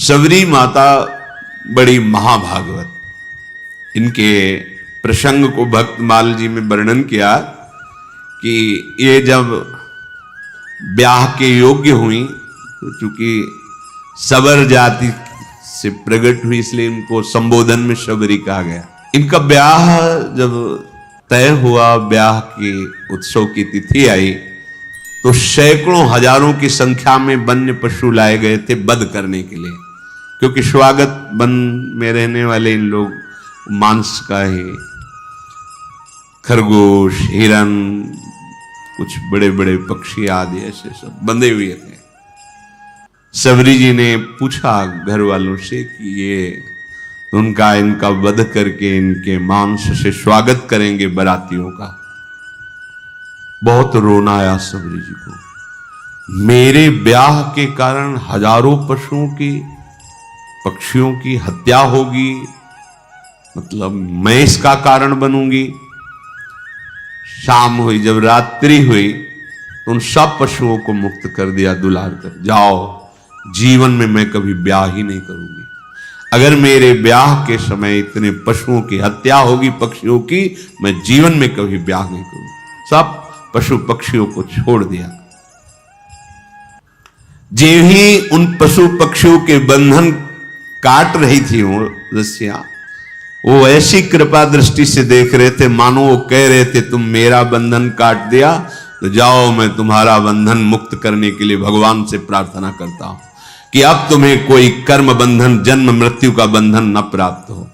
सबरी माता बड़ी महाभागवत। इनके प्रसंग को भक्तमाल जी में वर्णन किया कि ये जब ब्याह के योग्य हुई तो चूंकि सबर जाति से प्रकट हुई इसलिए इनको संबोधन में शबरी कहा गया। इनका ब्याह जब तय हुआ, ब्याह के उत्सव की तिथि आई तो सैकड़ों हजारों की संख्या में वन्य पशु लाए गए थे वध करने के लिए, क्योंकि स्वागत वन में रहने वाले इन लोग मांस का ही, खरगोश, हिरन, कुछ बड़े बड़े पक्षी आदि ऐसे सब बंधे हुए थे। सबरी जी ने पूछा घर वालों से कि ये इनका वध करके इनके मांस से स्वागत करेंगे बरातियों का। बहुत रोना आया सबरी जी को। मेरे ब्याह के कारण हजारों पशुओं की, पक्षियों की हत्या होगी, मतलब मैं इसका कारण बनूंगी। शाम हुई, जब रात्रि हुई तो उन सब पशुओं को मुक्त कर दिया दुलार कर, जाओ, जीवन में मैं कभी ब्याह ही नहीं करूंगी। अगर मेरे ब्याह के समय इतने पशुओं की हत्या होगी, पक्षियों की, मैं जीवन में कभी ब्याह नहीं करूंगी। सब पशु पक्षियों को छोड़ दिया। जो ही उन पशु पक्षियों के बंधन काट रही थी वो रस्सियां, वो ऐसी कृपा दृष्टि से देख रहे थे मानो वो कह रहे थे तुम मेरा बंधन काट दिया तो जाओ, मैं तुम्हारा बंधन मुक्त करने के लिए भगवान से प्रार्थना करता हूं कि अब तुम्हें कोई कर्म बंधन, जन्म मृत्यु का बंधन न प्राप्त हो।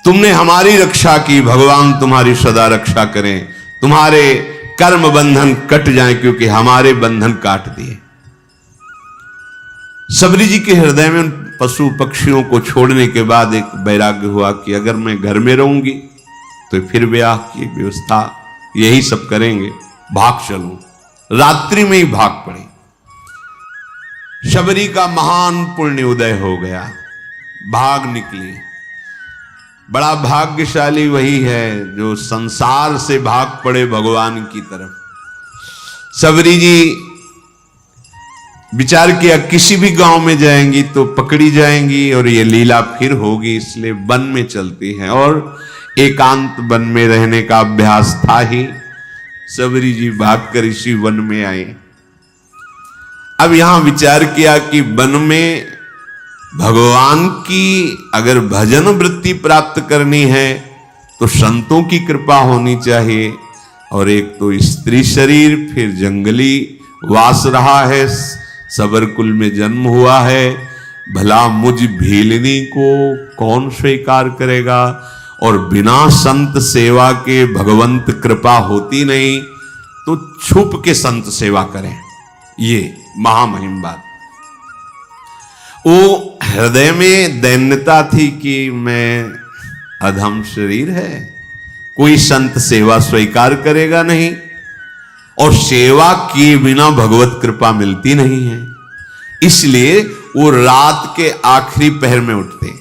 तुमने हमारी रक्षा की, भगवान तुम्हारी सदा रक्षा करें, तुम्हारे कर्म बंधन कट जाएं क्योंकि हमारे बंधन काट दिए। सबरी जी के हृदय में उन पशु पक्षियों को छोड़ने के बाद एक वैराग्य हुआ कि अगर मैं घर में रहूंगी तो फिर ब्याह की व्यवस्था यही सब करेंगे, भाग चलूं। रात्रि में ही भाग पड़े। शबरी का महान पुण्य उदय हो गया, भाग निकली। बड़ा भाग्यशाली वही है जो संसार से भाग पड़े भगवान की तरफ। सबरी जी विचार किया किसी भी गांव में जाएंगी तो पकड़ी जाएंगी और ये लीला फिर होगी, इसलिए वन में चलती हैं। और एकांत वन में रहने का अभ्यास था ही। सबरी जी भागकर इसी वन में आए। अब यहां विचार किया कि वन में भगवान की अगर भजन वृत्ति प्राप्त करनी है तो संतों की कृपा होनी चाहिए। और एक तो स्त्री शरीर, फिर जंगली वास रहा है, सबर कुल में जन्म हुआ है, भला मुझ भीलनी को कौन स्वीकार करेगा। और बिना संत सेवा के भगवंत कृपा होती नहीं, तो छुप के संत सेवा करें, ये महामहिम बात। वो हृदय में दैन्यता थी कि मैं अधम शरीर है, कोई संत सेवा स्वीकार करेगा नहीं, और सेवा किए बिना भगवत कृपा मिलती नहीं है। इसलिए वो रात के आखिरी पहर में उठते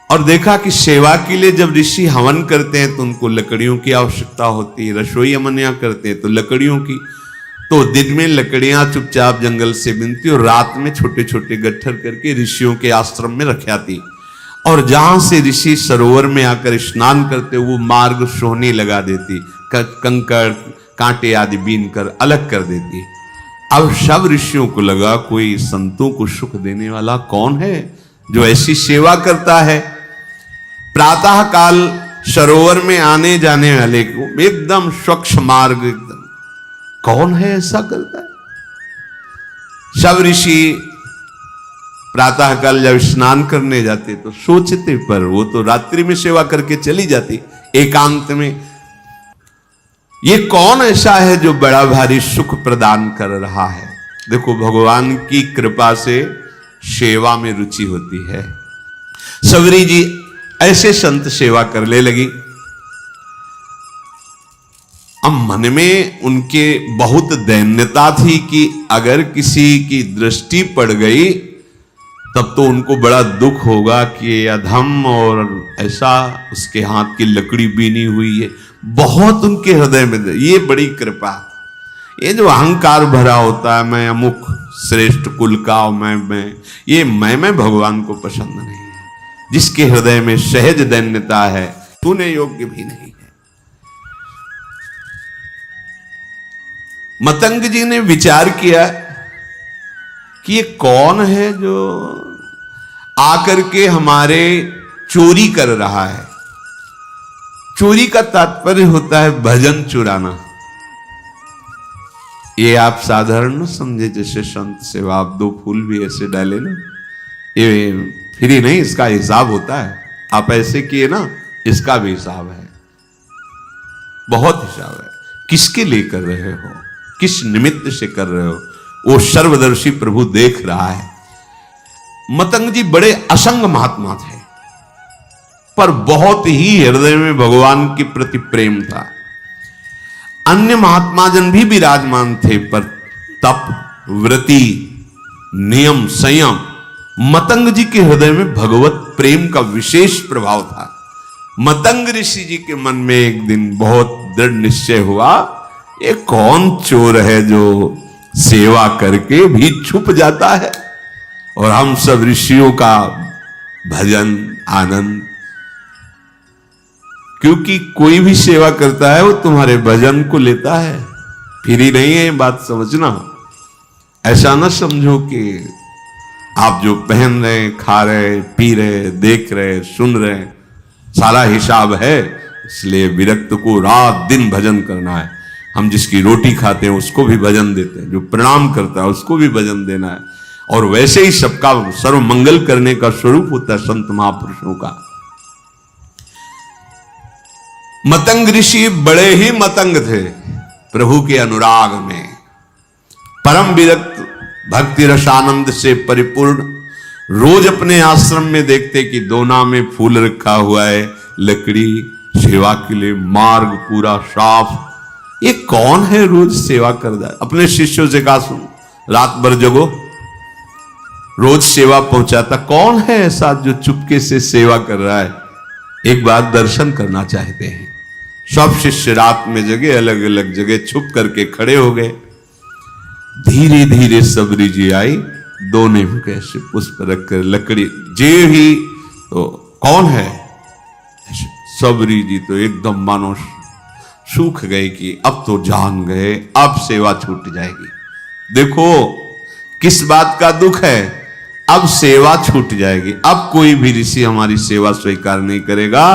और देखा कि सेवा के लिए जब ऋषि हवन करते हैं तो उनको लकड़ियों की आवश्यकता होती है, रसोई अमनिया करते हैं तो लकड़ियों की। तो दिन में लकड़ियां चुपचाप जंगल से बिनती और रात में छोटे छोटे गट्ठर करके ऋषियों के आश्रम में रख आती। और जहां से ऋषि सरोवर में आकर स्नान करते वो मार्ग सोहनी लगा देती, कंकड़ कांटे आदि बीन कर अलग कर देती। अब सब ऋषियों को लगा कोई संतों को सुख देने वाला कौन है जो ऐसी सेवा करता है। प्रातः काल सरोवर में आने जाने वाले को एकदम स्वच्छ मार्ग, एकदम कौन है ऐसा करता है। सब ऋषि प्रातः काल जब स्नान करने जाते तो सोचते, पर वो तो रात्रि में सेवा करके चली जाती एकांत में। ये कौन ऐसा है जो बड़ा भारी सुख प्रदान कर रहा है। देखो भगवान की कृपा से सेवा में रुचि होती है। सबरी जी ऐसे संत सेवा करने लगी। अब मन में उनके बहुत दैन्यता थी कि अगर किसी की दृष्टि पड़ गई तब तो उनको बड़ा दुख होगा कि अधम और ऐसा उसके हाथ की लकड़ी बीनी हुई है। बहुत उनके हृदय में ये बड़ी कृपा, ये जो अहंकार भरा होता है, मैं अमुक श्रेष्ठ कुल का, मैं ये मैं भगवान को पसंद नहीं है। जिसके हृदय में सहज दैन्यता है, तूने योग्य भी नहीं है। मतंग जी ने विचार किया कि ये कौन है जो आकर के हमारे चोरी कर रहा है। चोरी का तात्पर्य होता है भजन चुराना। ये आप साधारण न समझे, जैसे संत सेवा आप 2 फूल भी ऐसे डाले ना, ये फ्री नहीं, इसका हिसाब होता है। आप ऐसे किए ना, इसका भी हिसाब है, बहुत हिसाब है। किसके लिए कर रहे हो, किस निमित्त से कर रहे हो, वो सर्वदर्शी प्रभु देख रहा है। मतंग जी बड़े असंग महात्मा थे, पर बहुत ही हृदय में भगवान के प्रति प्रेम था। अन्य महात्मा जन भी विराजमान थे, पर तप, व्रति, नियम, संयम, मतंग जी के हृदय में भगवत प्रेम का विशेष प्रभाव था। मतंग ऋषि जी के मन में एक दिन बहुत दृढ़ निश्चय हुआ, ये कौन चोर है जो सेवा करके भी छुप जाता है, और हम सब ऋषियों का भजन आनंद। क्योंकि कोई भी सेवा करता है वो तुम्हारे भजन को लेता है, फ्री नहीं है, बात समझना। ऐसा ना समझो कि आप जो पहन रहे, खा रहे, पी रहे, देख रहे, सुन रहे, सारा हिसाब है, इसलिए विरक्त को रात दिन भजन करना है। हम जिसकी रोटी खाते हैं उसको भी भजन देते हैं, जो प्रणाम करता है उसको भी भजन देना है। और वैसे ही सबका सर्व मंगल करने का स्वरूप होता है संत महापुरुषों का। मतंग ऋषि बड़े ही मतंग थे प्रभु के अनुराग में, परम विरक्त, भक्ति रसानंद से परिपूर्ण। रोज अपने आश्रम में देखते कि दोना में फूल रखा हुआ है, लकड़ी, सेवा के लिए मार्ग पूरा साफ। ये कौन है रोज सेवा कर रहा है? अपने शिष्यों से कहा, सुन, रात भर जगो, रोज सेवा पहुंचाता। कौन है ऐसा जो चुपके से सेवा कर रहा है? एक बार दर्शन करना चाहते हैं। सब शिष्य रात में जगे, अलग अलग जगह छुप करके खड़े हो गए। धीरे धीरे सबरी जी आई, दोने में कैसे पुष्प रखकर लकड़ी जे ही, तो कौन है? सबरी जी तो एकदम मानो सूख गए कि अब तो जान गए, अब सेवा छूट जाएगी। देखो किस बात का दुख है, अब सेवा छूट जाएगी। अब कोई भी ऋषि हमारी सेवा स्वीकार नहीं करेगा।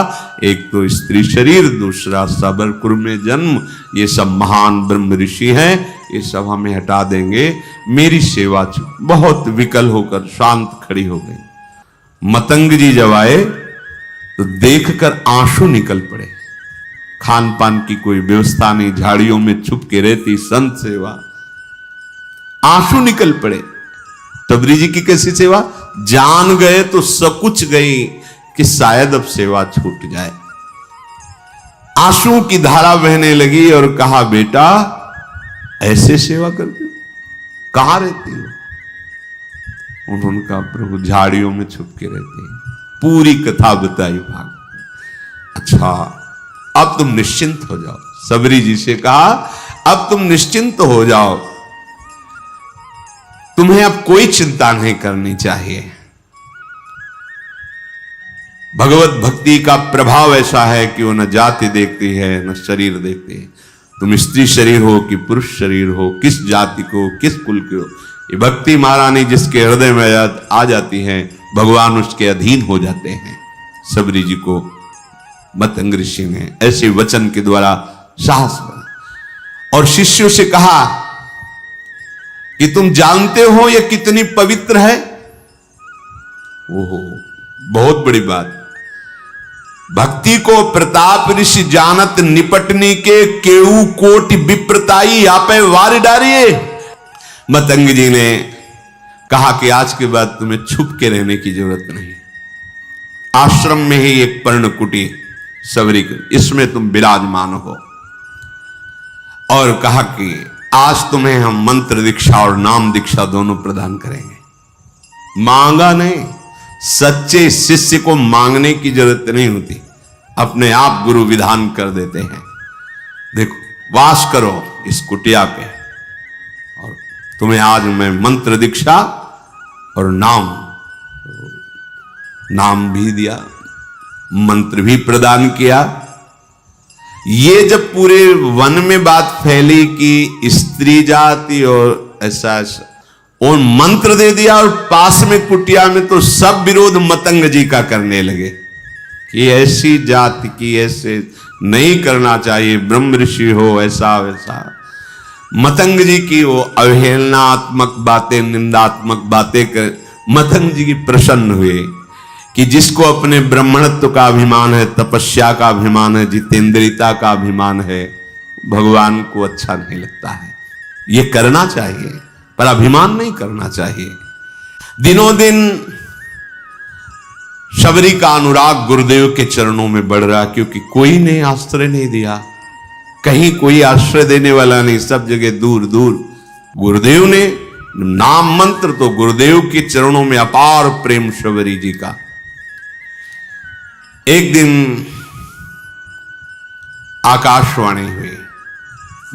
एक तो स्त्री शरीर, दूसरा सबरपुर में जन्म, ये सब महान ब्रह्म ऋषि हैं, ये सब हमें हटा देंगे। मेरी सेवा छूट। बहुत विकल होकर शांत खड़ी हो गई। मतंग जी जब आए तो देखकर आंसू निकल पड़े। खान पान की कोई व्यवस्था नहीं, झाड़ियों में छुप के रहती संत सेवा, आंसू निकल पड़े। सबरी जी की कैसी सेवा? जान गए तो सकुच गई कि शायद अब सेवा छूट जाए। आंसू की धारा बहने लगी और कहा, बेटा ऐसे सेवा करते हो, कहां रहती हो? उन्होंने कहा, प्रभु झाड़ियों में छुप के रहते हैं। पूरी कथा बताई भाग। अच्छा, अब तुम निश्चिंत हो जाओ। सबरी जी से कहा, अब तुम निश्चिंत हो जाओ, तुम्हें अब कोई चिंता नहीं करनी चाहिए। भगवत भक्ति का प्रभाव ऐसा है कि वो न जाति देखती है न शरीर देखती है। तुम स्त्री शरीर हो कि पुरुष शरीर हो, किस जाति को, किस कुल के हो, ये भक्ति महारानी जिसके हृदय में आ जाती है, भगवान उसके अधीन हो जाते हैं। सबरी जी को मतंग ऋषि ने ऐसे वचन के द्वारा साहस बना और शिष्यों से कहा कि तुम जानते हो ये कितनी पवित्र है। ओहो, बहुत बड़ी बात। भक्ति को प्रताप ऋषि जानत, निपटनी के केऊ कोटि विप्रताई आपे वार डारिये। मतंग जी ने कहा कि आज के बाद तुम्हें छुप के रहने की जरूरत नहीं। आश्रम में ही एक पर्ण कुटी सबरी, इसमें तुम विराजमान हो। और कहा कि आज तुम्हें हम मंत्र दीक्षा और नाम दीक्षा दोनों प्रदान करेंगे। मांगा नहीं, सच्चे शिष्य को मांगने की जरूरत नहीं होती, अपने आप गुरु विधान कर देते हैं। देखो, वास करो इस कुटिया पे, तुम्हें आज मैं मंत्र दीक्षा और नाम भी दिया, मंत्र भी प्रदान किया। ये जब पूरे वन में बात फैली कि स्त्री जाति और ऐसा और मंत्र दे दिया, और पास में कुटिया में तो सब विरोध मतंग जी का करने लगे कि ऐसी जाति की ऐसे नहीं करना चाहिए, ब्रह्म ऋषि हो ऐसा वैसा। मतंग जी की वो अवहेलनात्मक बातें, निंदात्मक बातें कर मतंग जी की प्रसन्न हुए कि जिसको अपने ब्राह्मणत्व का अभिमान है, तपस्या का अभिमान है, जितेंद्रियता का अभिमान है, भगवान को अच्छा नहीं लगता है। ये करना चाहिए पर अभिमान नहीं करना चाहिए। दिनों दिन शबरी का अनुराग गुरुदेव के चरणों में बढ़ रहा, क्योंकि कोई ने आश्रय नहीं दिया, कहीं कोई आश्रय देने वाला नहीं, सब जगह दूर दूर। गुरुदेव ने नाम मंत्र तो गुरुदेव के चरणों में अपार प्रेम शबरी जी का। एक दिन आकाशवाणी हुई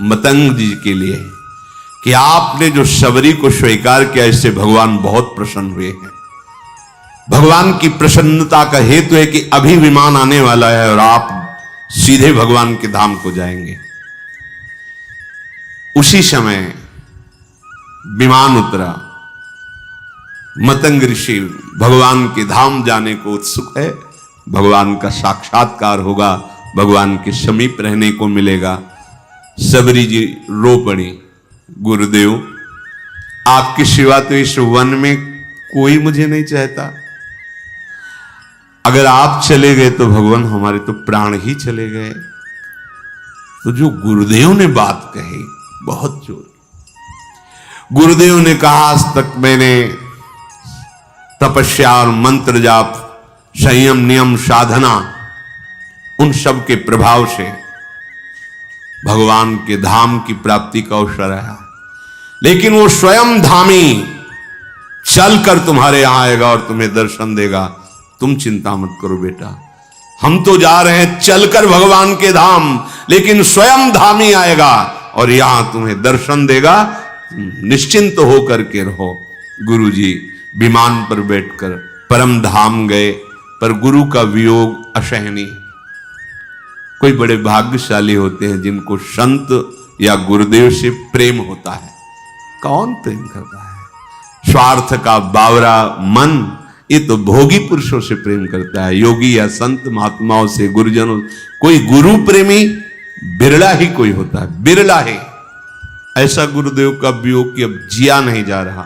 मतंग जी के लिए कि आपने जो शबरी को स्वीकार किया, इससे भगवान बहुत प्रसन्न हुए हैं। भगवान की प्रसन्नता का हेतु है कि अभी विमान आने वाला है और आप सीधे भगवान के धाम को जाएंगे। उसी समय विमान उतरा। मतंग ऋषि भगवान के धाम जाने को उत्सुक है, भगवान का साक्षात्कार होगा, भगवान के समीप रहने को मिलेगा। शबरी जी रो पड़ी, गुरुदेव आपकी सिवा तो इस वन में कोई मुझे नहीं चाहता, अगर आप चले गए तो भगवान हमारे तो प्राण ही चले गए। तो जो गुरुदेव ने बात कही बहुत जोर, गुरुदेव ने कहा आज तक मैंने तपस्या और मंत्र जाप, संयम नियम साधना, उन सब के प्रभाव से भगवान के धाम की प्राप्ति का अवसर आया, लेकिन वो स्वयं धामी चलकर तुम्हारे यहां आएगा और तुम्हें दर्शन देगा। तुम चिंता मत करो बेटा, हम तो जा रहे हैं चलकर भगवान के धाम, लेकिन स्वयं धामी आएगा और यहां तुम्हें दर्शन देगा, निश्चिंत होकर के रहो। गुरुजी विमान पर बैठकर परम धाम गए, पर गुरु का वियोग असहनीय। कोई बड़े भाग्यशाली होते हैं जिनको संत या गुरुदेव से प्रेम होता है। कौन प्रेम करता है? स्वार्थ का बावरा मन ये तो भोगी पुरुषों से प्रेम करता है, योगी या संत महात्माओं से, गुरुजनों। कोई गुरु प्रेमी बिरला ही कोई होता है, बिरला ही। ऐसा गुरुदेव का वियोग कि अब जिया नहीं जा रहा।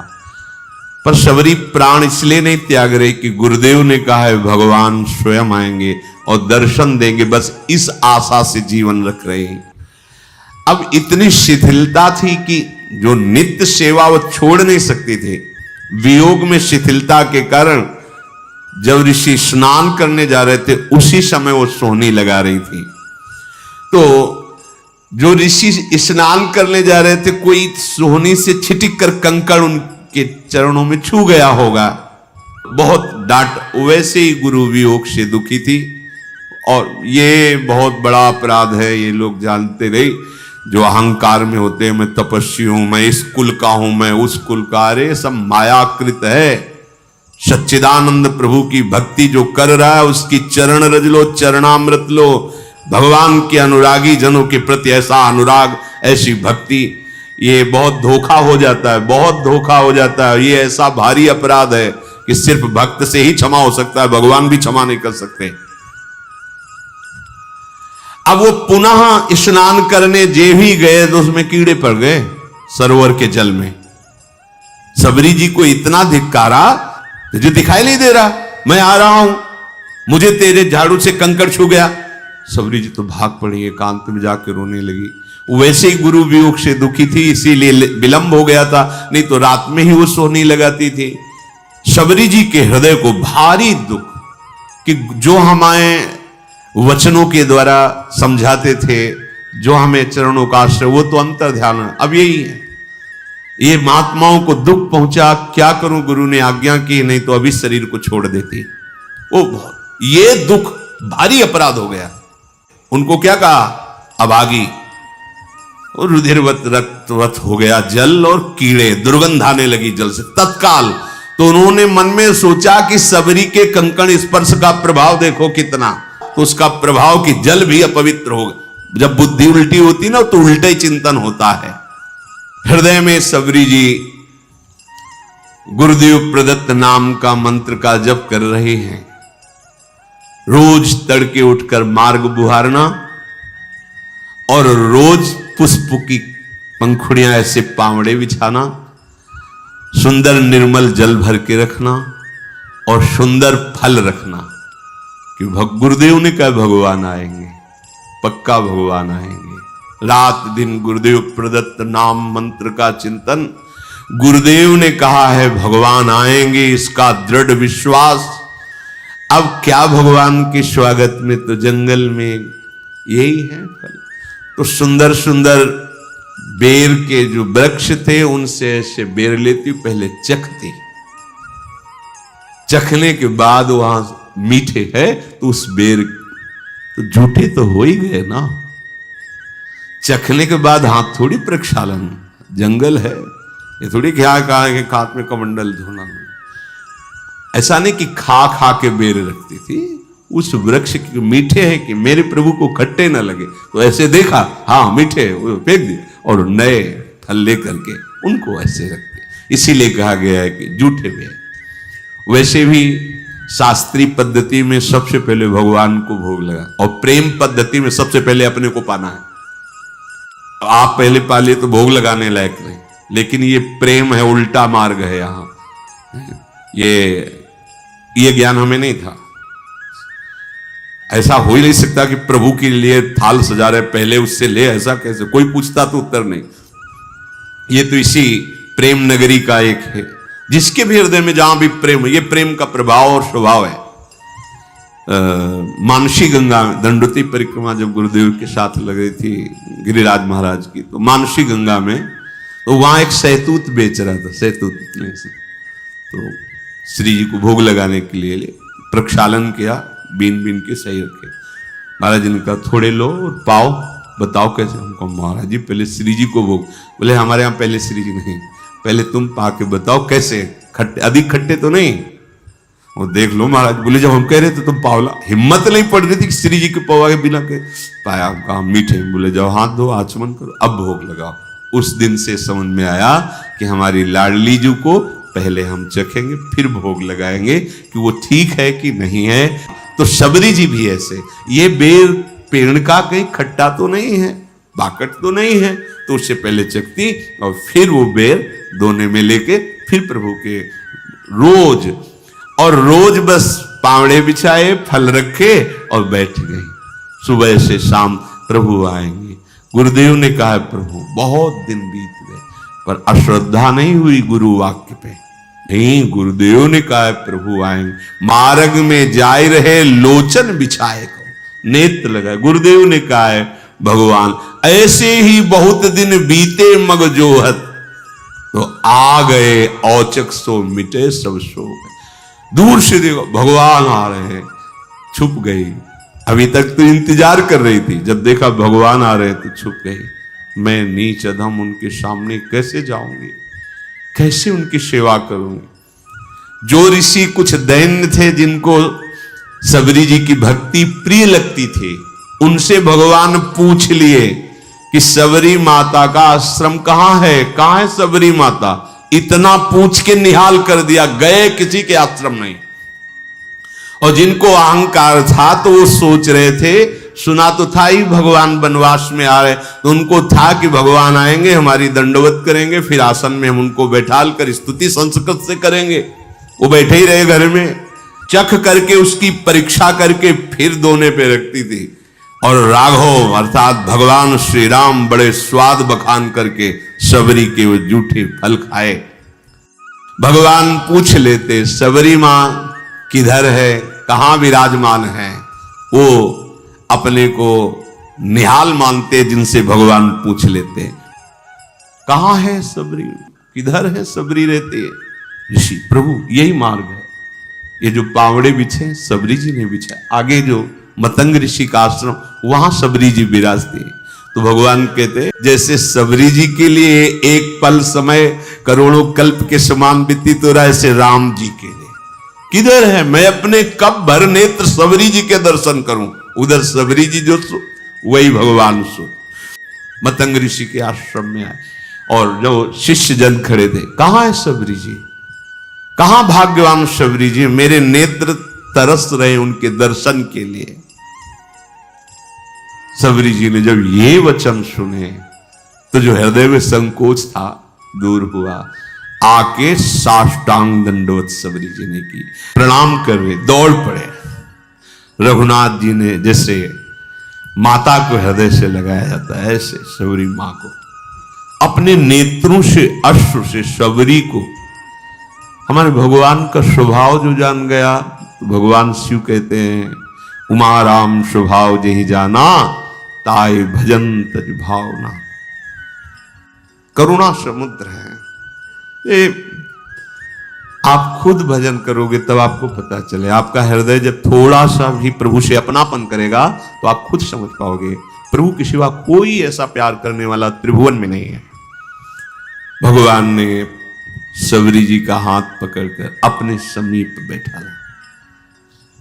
पर शबरी प्राण इसलिए नहीं त्याग रही कि गुरुदेव ने कहा है भगवान स्वयं आएंगे और दर्शन देंगे, बस इस आशा से जीवन रख रहे हैं। अब इतनी शिथिलता थी कि जो नित्य सेवा वो छोड़ नहीं सकते थे। वियोग में शिथिलता के कारण जब ऋषि स्नान करने जा रहे थे, उसी समय वो सोहनी लगा रही थी। तो जो ऋषि स्नान करने जा रहे थे, कोई सोहनी से छिटक कर कंकड़ उनके चरणों में छू गया होगा, बहुत डांट। वैसे ही गुरु वियोग से दुखी थी, और ये बहुत बड़ा अपराध है, ये लोग जानते रहे जो अहंकार में होते हैं, मैं तपस्वी हूं, मैं इस कुल का हूं, मैं उस कुल का। अरे सब मायाकृत है। सच्चिदानंद प्रभु की भक्ति जो कर रहा है उसकी चरण रज लो, चरणामृत लो। भगवान के अनुरागी जनों के प्रति ऐसा अनुराग, ऐसी भक्ति, ये बहुत धोखा हो जाता है, बहुत धोखा हो जाता है। ये ऐसा भारी अपराध है कि सिर्फ भक्त से ही क्षमा हो सकता है, भगवान भी क्षमा नहीं कर सकते। अब वो पुनः स्नान करने जे भी गए तो उसमें कीड़े पड़ गए सरोवर के जल में। शबरी जी को इतना धिक्कारा, तुझे दिखाई नहीं दे रहा, मैं आ रहा हूं, मुझे तेरे झाड़ू से कंकड़ छू गया। शबरी जी तो भाग पड़ी, एकांत में जाकर रोने लगी। वैसे ही गुरु वियोग से दुखी थी, इसीलिए विलंब हो गया था, नहीं तो रात में ही वो सोने लगाती थी। शबरी जी के हृदय को भारी दुख कि जो हमारे वचनों के द्वारा समझाते थे, जो हमें चरणों का आश्रय, वो तो अंतर ध्यान है। अब यही है, ये महात्माओं को दुख पहुंचा, क्या करूं, गुरु ने आज्ञा की, नहीं तो अभी शरीर को छोड़ देती। ओ ये दुख भारी अपराध हो गया। उनको क्या कहा? अभागी, और रुधिरवत रक्तवत हो गया जल और कीड़े, दुर्गंध आने लगी जल से तत्काल। तो उन्होंने मन में सोचा कि सबरी के कंकण स्पर्श का प्रभाव देखो कितना, तो उसका प्रभाव कि जल भी अपवित्र होगा। जब बुद्धि उल्टी होती ना तो उल्टे चिंतन होता है। हृदय में सबरी जी गुरुदेव प्रदत्त नाम का मंत्र का जप कर रहे हैं। रोज तड़के उठकर मार्ग बुहारना और रोज पुष्प की पंखुड़ियां ऐसे पावड़े बिछाना, सुंदर निर्मल जल भर के रखना और सुंदर फल रखना कि गुरुदेव ने कहा भगवान आएंगे, पक्का भगवान आएंगे। रात दिन गुरुदेव प्रदत्त नाम मंत्र का चिंतन, गुरुदेव ने कहा है भगवान आएंगे, इसका दृढ़ विश्वास। अब क्या भगवान के स्वागत में तो जंगल में यही है फल। तो सुंदर सुंदर बेर के जो वृक्ष थे उनसे ऐसे बेर लेती, पहले चखती, चखने के बाद वहां मीठे है तो उस बेर तो झूठे तो हो ही गए ना। चखने के बाद हाथ थोड़ी प्रक्षालन, जंगल है ये थोड़ी क्या कहा है कि हाथ में कमंडल धोना। ऐसा नहीं कि खा खा के बेर रखती थी, उस वृक्ष की मीठे हैं कि मेरे प्रभु को खट्टे न लगे, तो ऐसे देखा हाँ मीठे, फेंक दिए और नए फल लेकर के उनको ऐसे रखते। इसीलिए कहा गया है कि जूठे बेर। वैसे भी शास्त्रीय पद्धति में सबसे पहले भगवान को भोग लगा और प्रेम पद्धति में सबसे पहले अपने को पाना है। आप पहले पा लिए तो भोग लगाने लायक नहीं, लेकिन ये प्रेम है, उल्टा मार्ग है। यहां ये ज्ञान हमें नहीं था। ऐसा हो ही नहीं सकता कि प्रभु के लिए थाल सजा रहे पहले उससे ले, ऐसा कैसे? कोई पूछता तो उत्तर नहीं। ये तो इसी प्रेम नगरी का एक है, जिसके भी हृदय में जहां भी प्रेम, ये प्रेम का प्रभाव और स्वभाव है। मानसी गंगा में दंडोती परिक्रमा जब गुरुदेव के साथ लग रही थी गिरिराज महाराज की, तो मानसी गंगा में तो वहां एक सहतूत बेच रहा था, सहतूत में से तो श्री जी को भोग लगाने के लिए प्रक्षालन किया, बीन बीन के सही रखे। महाराज जी ने कहा थोड़े लो और पाओ, बताओ कैसे। हमको महाराज जी पहले श्री जी को भोग। बोले हमारे यहाँ पहले श्री जी नहीं, पहले तुम पा के बताओ कैसे, खट्टे अधिक खट्टे तो नहीं। वो देख लो महाराज। बोले जब हम कह रहे थे तुम पावला, हिम्मत नहीं पड़ रही थी कि श्री जी के पवा के बिना के पाया। कहा मीठे। बोले जाओ हाथ धो, आचमन करो, अब भोग लगाओ। उस दिन से समझ में आया कि हमारी लाडली जी को पहले हम चखेंगे फिर भोग लगाएंगे कि वो ठीक है कि नहीं है। तो शबरी जी भी ऐसे, ये बेर पेड़ का कहीं खट्टा तो नहीं है, बाकट तो नहीं है, तो उससे पहले चखती और फिर वो बेर दोने में लेके फिर प्रभु के रोज और रोज बस पावड़े बिछाए, फल रखे और बैठ गई। सुबह से शाम प्रभु आएंगे। गुरुदेव ने कहा प्रभु बहुत दिन बीत गए पर अश्रद्धा नहीं हुई गुरु वाक्य पे। नहीं, गुरुदेव ने कहा प्रभु आएंगे। मार्ग में जाए रहे लोचन बिछाए को, नेत्र लगाए। गुरुदेव ने कहा है भगवान ऐसे ही बहुत दिन बीते मग जोहत, तो आ गए औचक सो मिटे सब सो गए। दूर से देखो भगवान आ रहे हैं, छुप गई। अभी तक तो इंतजार कर रही थी, जब देखा भगवान आ रहे तो छुप गई। मैं नीच अधम उनके सामने कैसे जाऊंगी, कैसे उनकी सेवा करूंगी। जो ऋषि कुछ दैन्य थे जिनको सबरी जी की भक्ति प्रिय लगती थी, उनसे भगवान पूछ लिए कि सबरी माता का आश्रम कहां है सबरी माता। इतना पूछ के निहाल कर दिया, गए किसी के आश्रम नहीं। और जिनको अहंकार था तो वो सोच रहे थे, सुना तो था ही भगवान वनवास में आ रहे, तो उनको था कि भगवान आएंगे, हमारी दंडवत करेंगे, फिर आसन में हम उनको बैठाल कर स्तुति संस्कृत से करेंगे। वो बैठे ही रहे घर में, चख करके उसकी परीक्षा करके फिर दोने पे रखती थी। और राघव अर्थात भगवान श्री राम बड़े स्वाद बखान करके सबरी के वो जूठे फल खाए। भगवान पूछ लेते सबरी मां किधर है, कहां विराजमान है। वो अपने को निहाल मानते, जिनसे भगवान पूछ लेते कहां है सबरी, किधर है सबरी रहती है। ऋषि प्रभु यही मार्ग है, ये जो पावड़े बिछे सबरी जी ने बिछा, आगे जो मतंग ऋषि का आश्रम वहां सबरी जी विराजते हैं। तो भगवान कहते जैसे सबरी जी के लिए एक पल समय करोड़ों कल्प के समान व्यतीत हो रहा है, ऐसे राम जी के लिए किधर है? मैं अपने कब भर नेत्र सबरी जी के दर्शन करूं। उधर सबरी जी जो सो वही भगवान सो। मतंग ऋषि के आश्रम में आए और जो शिष्य जन खड़े थे, कहां है सबरी जी, कहां भाग्यवान सबरी जी, मेरे नेत्र तरस रहे उनके दर्शन के लिए। सबरी जी ने जब ये वचन सुने तो जो हृदय में संकोच था दूर हुआ, आके साष्टांग दंडवत सबरी जी ने की, प्रणाम कर रहे दौड़ पड़े। रघुनाथ जी ने जैसे माता को हृदय से लगाया जाता है, ऐसे सबरी मां को अपने नेत्रों से अश्रु से सबरी को, हमारे भगवान का स्वभाव जो जान गया, भगवान शिव कहते हैं उमा राम स्वभाव जही जाना, ताय भजन तज भावना। करुणा समुद्र है ये, आप खुद भजन करोगे तब आपको पता चले। आपका हृदय जब थोड़ा सा भी प्रभु से अपनापन करेगा तो आप खुद समझ पाओगे प्रभु के सिवा कोई ऐसा प्यार करने वाला त्रिभुवन में नहीं है। भगवान ने सबरी जी का हाथ पकड़कर अपने समीप बैठा ला।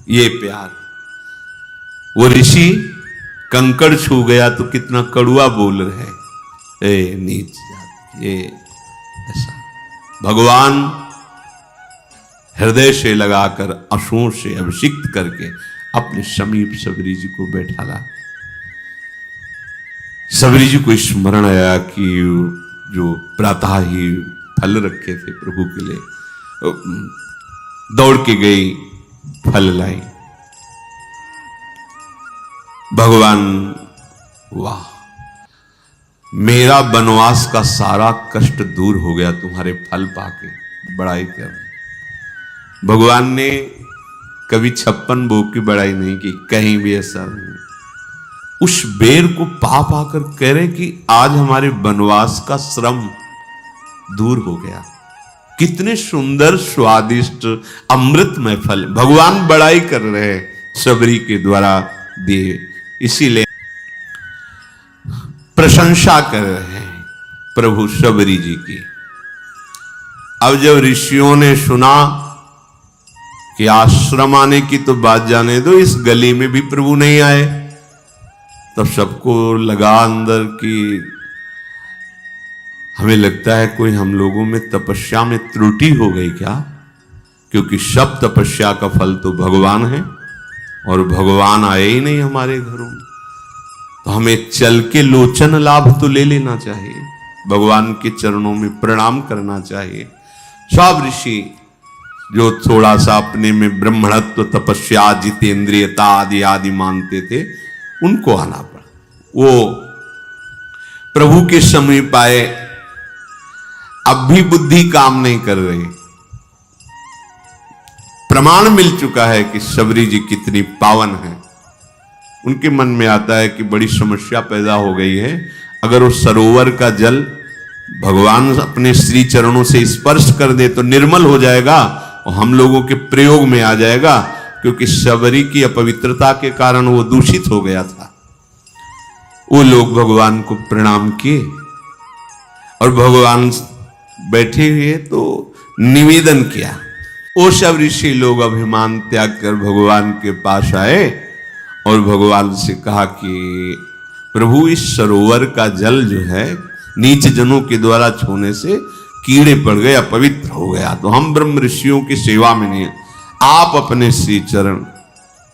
ये प्यार, वो ऋषि कंकड़ छू गया तो कितना कड़ुआ बोल रहे, ए नीच जात, ये ऐसा। भगवान हृदय से लगाकर आंसुओं से अभिषिक्त करके अपने समीप सबरी जी को बैठा ला। सबरी जी को स्मरण आया कि जो प्रातः ही फल रखे थे प्रभु के लिए, दौड़ के गई फल लाई। भगवान, वाह, मेरा वनवास का सारा कष्ट दूर हो गया तुम्हारे फल पाके, बड़ाई कर। भगवान ने कभी 56 भोग की बड़ाई नहीं की, कहीं भी ऐसा नहीं। उस बेर को पा पाकर कह रहे कि आज हमारे वनवास का श्रम दूर हो गया। कितने सुंदर स्वादिष्ट अमृतमय फल भगवान बड़ाई कर रहे हैं सबरी के द्वारा दिए, इसीलिए प्रशंसा कर रहे हैं प्रभु सबरी जी की। अब जब ऋषियों ने सुना कि आश्रम आने की तो बात जाने दो, इस गली में भी प्रभु नहीं आए, तो सबको लगा अंदर कि हमें लगता है कोई हम लोगों में तपस्या में त्रुटि हो गई क्या, क्योंकि सब तपस्या का फल तो भगवान है और भगवान आए ही नहीं हमारे घरों में। तो हमें चल के लोचन लाभ तो ले लेना चाहिए, भगवान के चरणों में प्रणाम करना चाहिए। सब ऋषि जो थोड़ा सा अपने में ब्रह्मणत्व, तपस्या, जितेंद्रियता आदि आदि मानते थे, उनको आना पड़ा। वो प्रभु के समीप आए, अब भी बुद्धि काम नहीं कर रही। प्रमाण मिल चुका है कि सबरी जी कितनी पावन है। उनके मन में आता है कि बड़ी समस्या पैदा हो गई है, अगर वो सरोवर का जल भगवान अपने श्री चरणों से स्पर्श कर दे तो निर्मल हो जाएगा और हम लोगों के प्रयोग में आ जाएगा, क्योंकि सबरी की अपवित्रता के कारण वो दूषित हो गया था। वो लोग भगवान को प्रणाम किए और भगवान बैठे हुए तो निवेदन किया। वो सब ऋषि लोग अभिमान त्याग कर भगवान के पास आए और भगवान से कहा कि प्रभु, इस सरोवर का जल जो है नीच जनों के द्वारा छूने से कीड़े पड़ गए, अपवित्र हो गया, तो हम ब्रह्म ऋषियों की सेवा में नहीं, आप अपने श्री चरण।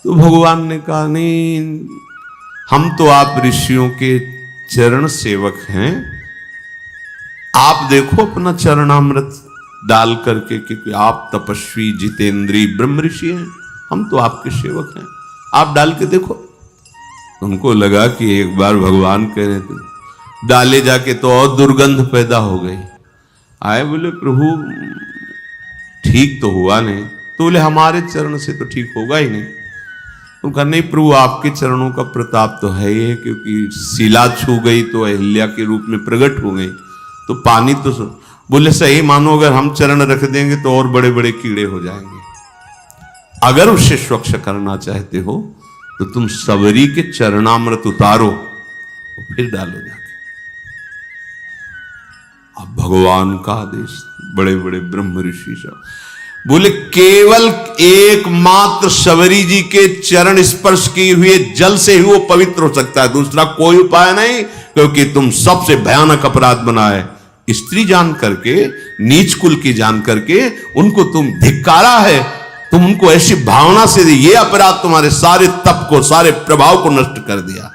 तो भगवान ने कहा नहीं, हम तो आप ऋषियों के चरण सेवक हैं, आप देखो अपना चरणामृत डाल करके, क्योंकि आप तपस्वी जितेंद्री ब्रह्म ऋषि हैं, हम तो आपके सेवक हैं, आप डाल के देखो। उनको लगा कि एक बार भगवान कह रहे थे, डाले जाके तो और दुर्गंध पैदा हो गई। आए बोले प्रभु ठीक तो हुआ नहीं, तो बोले हमारे चरण से तो ठीक होगा ही नहीं। उनका नहीं प्रभु, आपके चरणों का प्रताप तो है ही है, क्योंकि शिला छू गई तो अहिल्या के रूप में प्रकट हो गई, तो पानी तो बोले सही मानो, अगर हम चरण रख देंगे तो और बड़े बड़े कीड़े हो जाएंगे। अगर उसे स्वच्छ करना चाहते हो तो तुम सबरी के चरणामृत उतारो तो फिर डालो जाके। अब भगवान का आदेश, बड़े बड़े ब्रह्म ऋषि सब बोले केवल एकमात्र शबरी जी के चरण स्पर्श किए हुए जल से ही वो पवित्र हो सकता है, दूसरा कोई उपाय नहीं, क्योंकि तुम सबसे भयानक अपराध बनाए स्त्री जान करके, नीच कुल की जान करके उनको तुम धिक्कारा है, तुम उनको ऐसी भावना से दी, ये अपराध तुम्हारे सारे तप को, सारे प्रभाव को नष्ट कर दिया।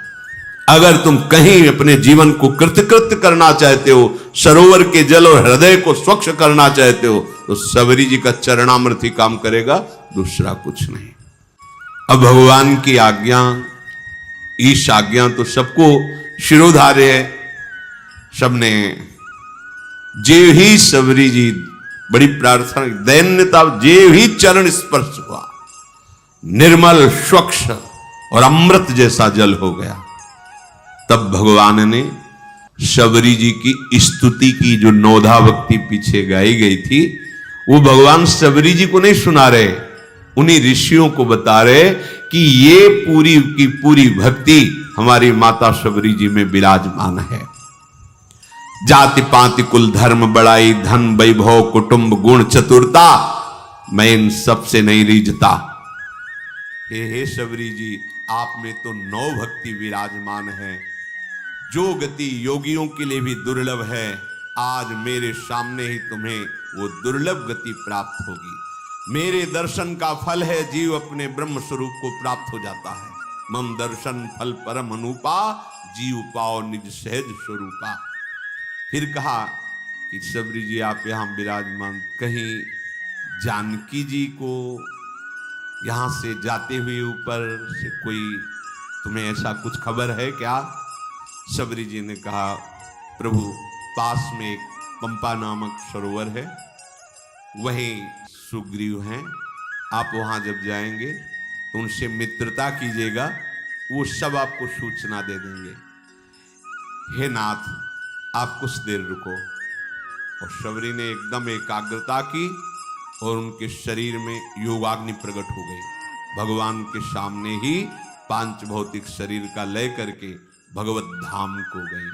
अगर तुम कहीं अपने जीवन को कृतकृत्य करना चाहते हो, सरोवर के जल और हृदय को स्वच्छ करना चाहते हो, तो शबरी जी का चरणामृत ही काम करेगा, दूसरा कुछ नहीं। अब भगवान की आज्ञा, ईश आज्ञा तो सबको शिरोधार्य है। सबने जे ही शबरी जी बड़ी प्रार्थना, दैन्यता, जे ही चरण स्पर्श हुआ, निर्मल स्वच्छ और अमृत जैसा जल हो गया। तब भगवान ने शबरी जी की स्तुति की, जो नौधा भक्ति पीछे गाई गई थी, वो भगवान शबरी जी को नहीं सुना रहे, उन्हीं ऋषियों को बता रहे कि ये पूरी की पूरी भक्ति हमारी माता शबरी जी में विराजमान है। जाति पाति कुल धर्म बड़ाई, धन वैभव कुटुंब गुण चतुरता, मैं इन सबसे नहीं रीझता। हे शबरी जी, आप में तो 9 भक्ति विराजमान है, जो गति योगियों के लिए भी दुर्लभ है, आज मेरे सामने ही तुम्हें वो दुर्लभ गति प्राप्त होगी। मेरे दर्शन का फल है जीव अपने ब्रह्म स्वरूप को प्राप्त हो जाता है। मम दर्शन फल परम अनुपा, जीव पाओ निज सहज स्वरूपा। फिर कहा कि शबरी जी आप यहां विराजमान, कहीं जानकी जी को यहां से जाते हुए ऊपर से कोई तुम्हें ऐसा कुछ खबर है क्या? शबरी जी ने कहा प्रभु, पास में एक पंपा नामक सरोवर है, वहीं सुग्रीव हैं, आप वहां जब जाएंगे तो उनसे मित्रता कीजिएगा, वो सब आपको सूचना दे देंगे। हे नाथ, आप कुछ देर रुको। और शबरी ने एकदम एकाग्रता की और उनके शरीर में योगाग्नि प्रकट हो गई। भगवान के सामने ही पांच भौतिक शरीर का लय करके भगवत धाम को गई।